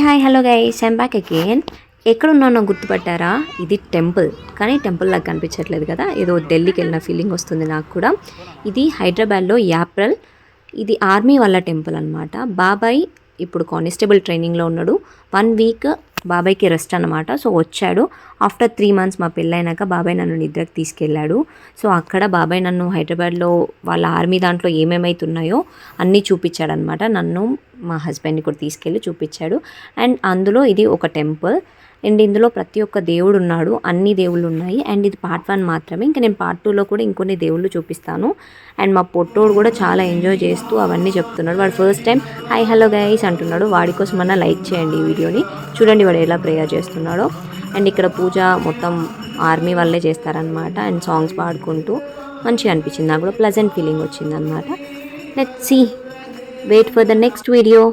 Hi hello guys I'm back again. ఎక్కడున్నానో గుర్తుపట్టారా? ఇది టెంపుల్, కానీ టెంపుల్ లాగా కనిపించట్లేదు కదా, ఏదో ఢిల్లీకి వెళ్ళిన ఫీలింగ్ వస్తుంది నాకు కూడా. ఇది హైదరాబాద్లో యాప్రల్. ఇది ఆర్మీ వాళ్ళ టెంపుల్ అనమాట. బాబాయ్ ఇప్పుడు కానిస్టేబుల్ ట్రైనింగ్లో ఉన్నాడు. 1 వీక్ బాబాయ్కి రెస్ట్ అనమాట. సో వచ్చాడు ఆఫ్టర్ 3 మంత్స్ మా పెళ్ళైనాక బాబాయ్ నన్ను నిద్రకి తీసుకెళ్ళాడు. సో అక్కడ బాబాయ్ నన్ను హైదరాబాద్లో వాళ్ళ ఆర్మీ దాంట్లో ఏమేమైతున్నాయో అన్నీ చూపించాడనమాట. నన్ను మా హస్బెండ్ని కూడా తీసుకెళ్ళి చూపించాడు. అండ్ అందులో ఇది ఒక టెంపుల్ అండ్ ఇందులో ప్రతి ఒక్క దేవుడు ఉన్నాడు, అన్ని దేవుళ్ళు ఉన్నాయి. అండ్ ఇది పార్ట్ 1 మాత్రమే, ఇంకా నేను పార్ట్ 2లో కూడా ఇంకొన్ని దేవుళ్ళు చూపిస్తాను. అండ్ మా పొట్టోడు కూడా చాలా ఎంజాయ్ చేస్తూ అవన్నీ చెప్తున్నాడు. వాడు first time hi hello guys అంటున్నాడు. వాడి కోసం అన్నా లైక్ చేయండి ఈ వీడియోని, చూడండి వాడు ఎలా ప్రేయర్ చేస్తున్నాడో. అండ్ ఇక్కడ పూజ మొత్తం ఆర్మీ వాళ్ళే చేస్తారనమాట. అండ్ సాంగ్స్ పాడుకుంటూ మంచిగా అనిపించింది, నాకు కూడా ప్లెజెంట్ ఫీలింగ్ వచ్చింది అనమాట. Let's see, wait for the next video.